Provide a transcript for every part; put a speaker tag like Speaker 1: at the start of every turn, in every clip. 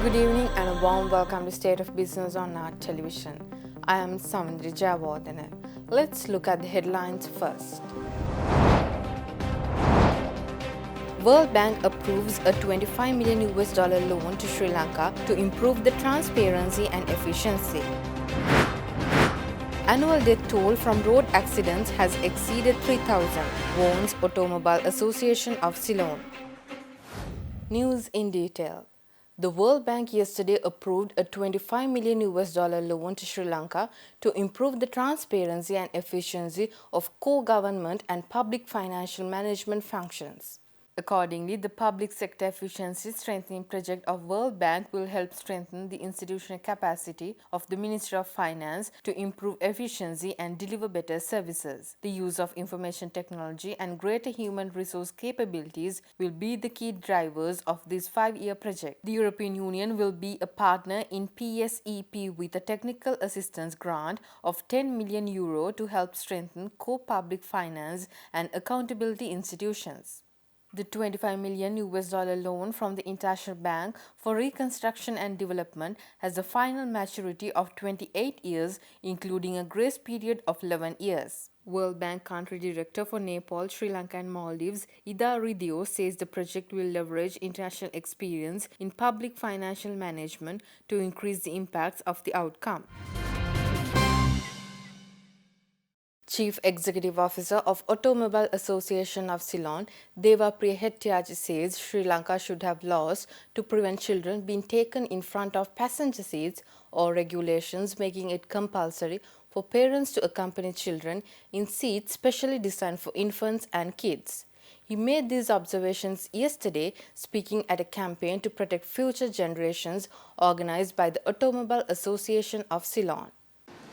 Speaker 1: Good evening and a warm welcome to State of Business on Art Television. I am Samindri Javardhana. Let's look at the headlines first. World Bank approves a $25 million loan to Sri Lanka to improve the transparency and efficiency. Annual death toll from road accidents has exceeded 3,000, warns Automobile Association of Ceylon. News in detail. The World Bank yesterday approved a $25 million loan to Sri Lanka to improve the transparency and efficiency of co-government and public financial management functions. Accordingly, the public sector efficiency strengthening project of World Bank will help strengthen the institutional capacity of the Ministry of Finance to improve efficiency and deliver better services. The use of information technology and greater human resource capabilities will be the key drivers of this 5-year project. The European Union will be a partner in PSEP with a technical assistance grant of €10 million to help strengthen co-public finance and accountability institutions. The $25 million loan from the International Bank for Reconstruction and Development has a final maturity of 28 years, including a grace period of 11 years. World Bank Country Director for Nepal, Sri Lanka and Maldives, Ida Ridio, says the project will leverage international experience in public financial management to increase the impacts of the outcome. Chief Executive Officer of Automobile Association of Ceylon, Devapriya Hettiaji, says Sri Lanka should have laws to prevent children being taken in front of passenger seats or regulations making it compulsory for parents to accompany children in seats specially designed for infants and kids. He made these observations yesterday, speaking at a campaign to protect future generations organized by the Automobile Association of Ceylon.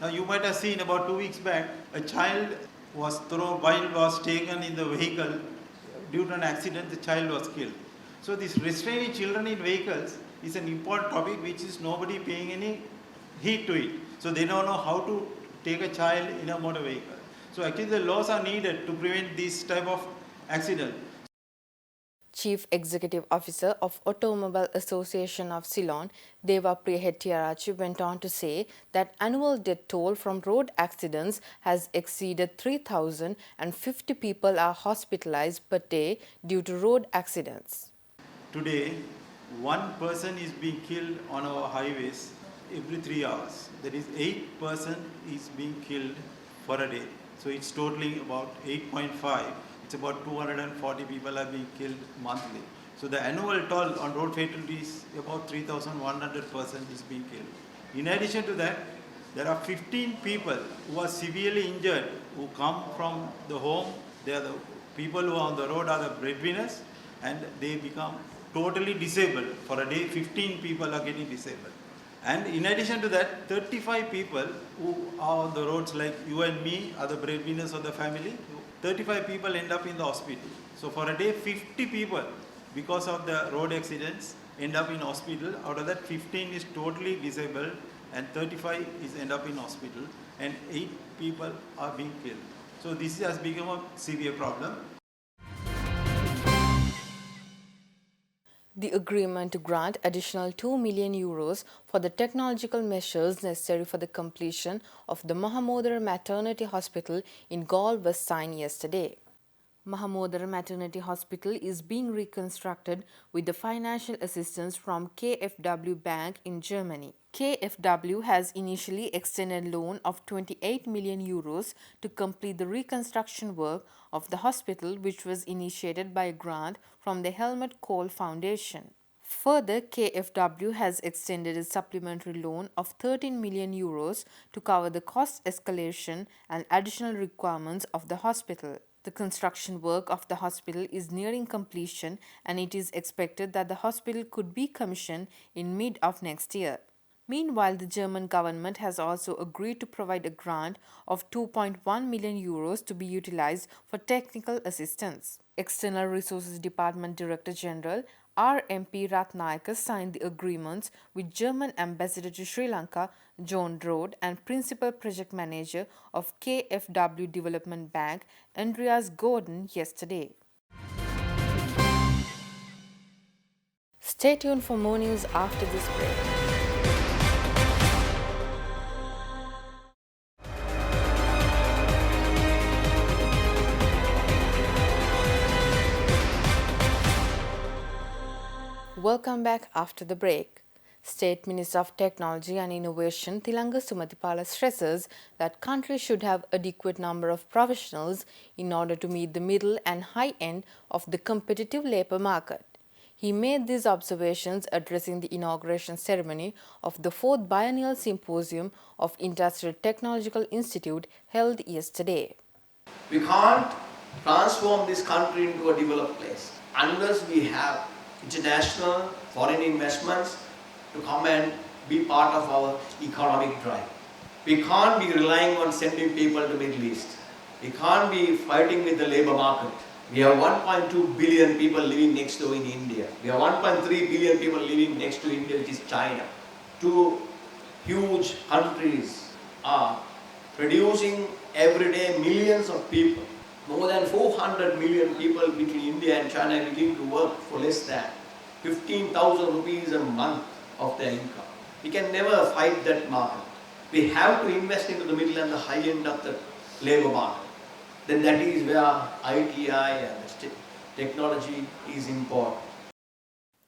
Speaker 2: Now you might have seen about 2 weeks back, a child was thrown, while was taken in the vehicle. Due to an accident, the child was killed. So this restraining children in vehicles is an important topic which is nobody paying any heed to it. So they don't know how to take a child in a motor vehicle. So actually the laws are needed to prevent this type of accident.
Speaker 1: Chief Executive Officer of Automobile Association of Ceylon, Devapriya Hettiaji, went on to say that annual death toll from road accidents has exceeded 3,000 and 50 people are hospitalized per day due to road accidents.
Speaker 2: Today, one person is being killed on our highways every 3 hours. That is 8% is being killed for a day. So it's totaling about 8.5. It's about 240 people are being killed monthly. So the annual toll on road fatalities, about 3,100 persons is being killed. In addition to that, there are 15 people who are severely injured who come from the home. They are the people who are on the road are the breadwinners and they become totally disabled. For a day, 15 people are getting disabled. And in addition to that, 35 people who are on the roads like you and me are the breadwinners of the family. 35 people end up in the hospital. So for a day, 50 people, because of the road accidents, end up in hospital. Out of that, 15 is totally disabled and 35 is end up in hospital and 8 people are being killed. So this has become a severe problem.
Speaker 1: The agreement to grant additional €2 million for the technological measures necessary for the completion of the Mahamodara Maternity Hospital in Galle was signed yesterday. Mahamodara Maternity Hospital is being reconstructed with the financial assistance from KfW Bank in Germany. KfW has initially extended a loan of €28 million to complete the reconstruction work of the hospital, which was initiated by a grant from the Helmut Kohl Foundation. Further, KfW has extended a supplementary loan of €13 million to cover the cost escalation and additional requirements of the hospital. The construction work of the hospital is nearing completion and it is expected that the hospital could be commissioned in mid of next year. Meanwhile, the German government has also agreed to provide a grant of €2.1 million to be utilized for technical assistance. External Resources Department Director General RMP Ratnayaka signed the agreements with German Ambassador to Sri Lanka, John Rode, and Principal Project Manager of KfW Development Bank, Andreas Gordon, yesterday. Stay tuned for more news after this break. Welcome back after the break. State Minister of Technology and Innovation Thilanga Sumathipala stresses that countries should have adequate number of professionals in order to meet the middle and high end of the competitive labour market. He made these observations addressing the inauguration ceremony of the 4th Biennial Symposium of Industrial Technological Institute held yesterday.
Speaker 3: We can't transform this country into a developed place unless we have international foreign investments to come and be part of our economic drive. We can't be relying on sending people to Middle East. We can't be fighting with the labor market. We have 1.2 billion people living next door in India. We have 1.3 billion people living next to India, which is China. Two huge countries are producing every day millions of people. More than 400 million people between India and China are willing to work for less than 15,000 rupees a month of their income. We can never fight that market. We have to invest into the middle and the high end of the labor market. Then that is where ITI and technology is important.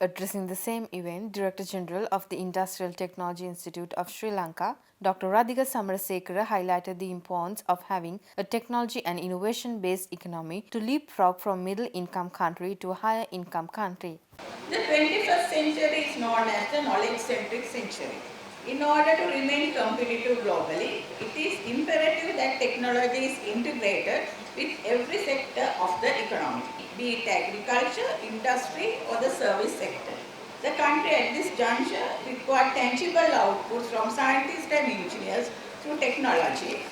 Speaker 1: Addressing the same event, Director General of the Industrial Technology Institute of Sri Lanka, Dr. Radhika Samarasekara highlighted the importance of having a technology and innovation-based economy to leapfrog from middle-income country to a higher-income country.
Speaker 4: The 21st century is known as the knowledge-centric century. In order to remain competitive globally, it is imperative that technology is integrated with every sector of the economy, be it agriculture, industry or the service sector. The country at this juncture requires tangible outputs from scientists and engineers through technology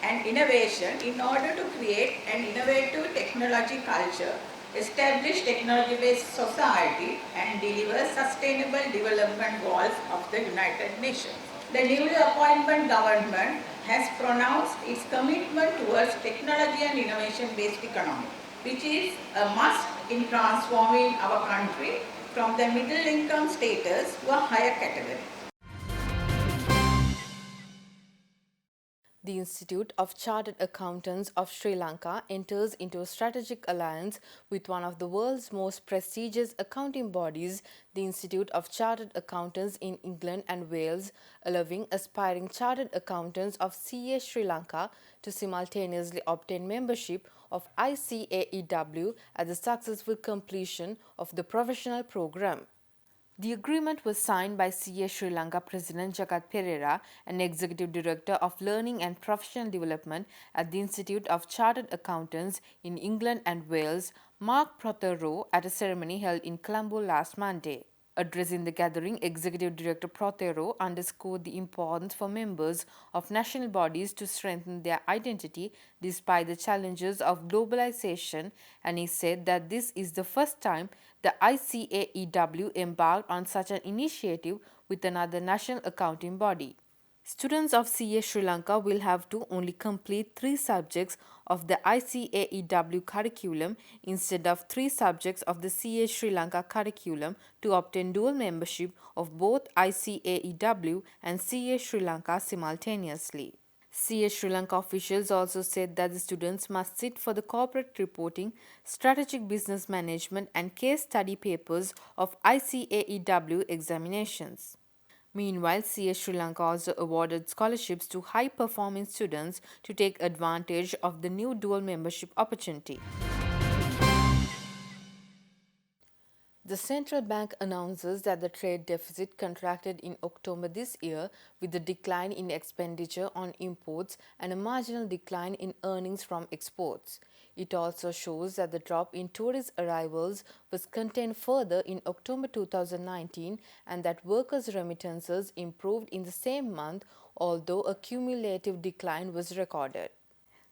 Speaker 4: and innovation in order to create an innovative technology culture, establish technology-based society and deliver sustainable development goals of the United Nations. The newly appointed government has pronounced its commitment towards technology and innovation-based economy, which is a must in transforming our country from the middle income status to a higher category.
Speaker 1: The Institute of Chartered Accountants of Sri Lanka enters into a strategic alliance with one of the world's most prestigious accounting bodies, the Institute of Chartered Accountants in England and Wales, allowing aspiring chartered accountants of CA Sri Lanka to simultaneously obtain membership of ICAEW at the successful completion of the professional program. The agreement was signed by CA Sri Lanka President Jagat Pereira and Executive Director of Learning and Professional Development at the Institute of Chartered Accountants in England and Wales, Mark Prothero, at a ceremony held in Colombo last Monday. Addressing the gathering, Executive Director Prothero underscored the importance for members of national bodies to strengthen their identity despite the challenges of globalization, and he said that this is the first time the ICAEW embarked on such an initiative with another national accounting body. Students of CA Sri Lanka will have to only complete 3 subjects of the ICAEW curriculum instead of 3 subjects of the CA Sri Lanka curriculum to obtain dual membership of both ICAEW and CA Sri Lanka simultaneously. CA Sri Lanka officials also said that the students must sit for the corporate reporting, strategic business management and case study papers of ICAEW examinations. Meanwhile, CA Sri Lanka also awarded scholarships to high-performing students to take advantage of the new dual membership opportunity. The central bank announces that the trade deficit contracted in October this year with a decline in expenditure on imports and a marginal decline in earnings from exports. It also shows that the drop in tourist arrivals was contained further in October 2019 and that workers' remittances improved in the same month, although a cumulative decline was recorded.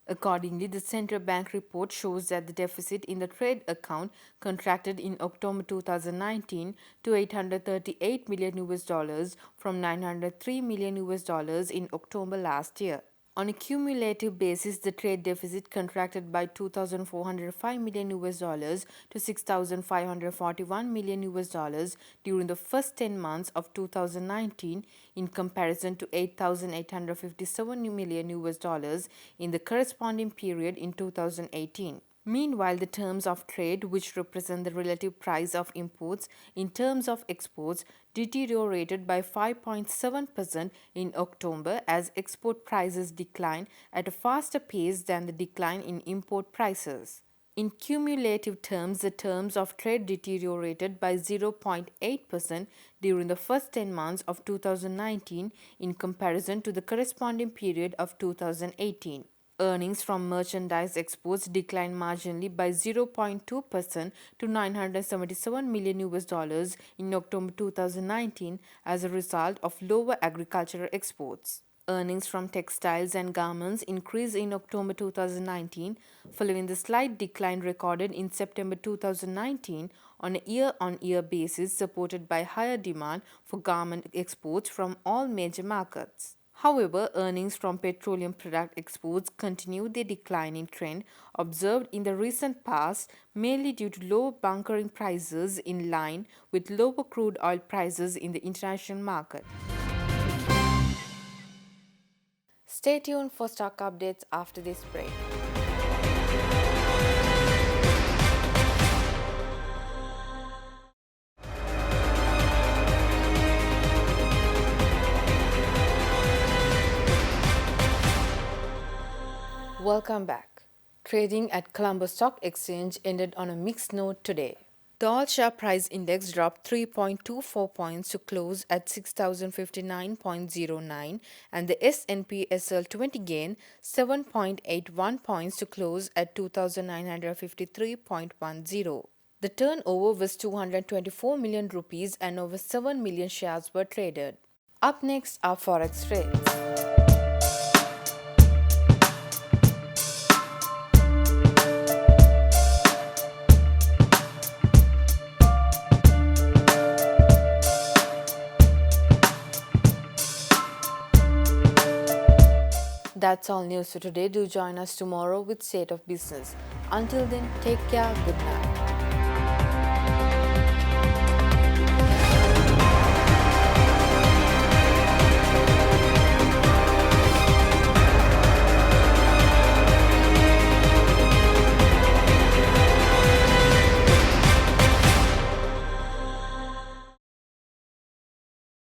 Speaker 1: Accordingly, the central bank report shows that the deficit in the trade account contracted in October 2019 to 838 million US dollars from 903 million US dollars in October last year. On a cumulative basis, the trade deficit contracted by 2,405 million US dollars to 6,541 million US dollars during the first 10 months of 2019 in comparison to 8,857 million US dollars in the corresponding period in 2018. Meanwhile, the terms of trade, which represent the relative price of imports in terms of exports, deteriorated by 5.7% in October as export prices declined at a faster pace than the decline in import prices. In cumulative terms, the terms of trade deteriorated by 0.8% during the first 10 months of 2019 in comparison to the corresponding period of 2018. Earnings from merchandise exports declined marginally by 0.2% to 977 million US dollars in October 2019 as a result of lower agricultural exports. Earnings from textiles and garments increased in October 2019 following the slight decline recorded in September 2019 on a year-on-year basis, supported by higher demand for garment exports from all major markets. However, earnings from petroleum product exports continued the declining trend observed in the recent past, mainly due to low bunkering prices in line with lower crude oil prices in the international market. Stay tuned for stock updates after this break. Welcome back. Trading at Colombo Stock Exchange ended on a mixed note today. The all-share price index dropped 3.24 points to close at 6,059.09 and the S&P SL 20 gained 7.81 points to close at 2,953.10. The turnover was 224 million rupees and over 7 million shares were traded. Up next are forex rates. That's all news for today. Do join us tomorrow with State of Business. Until then, take care. Good night.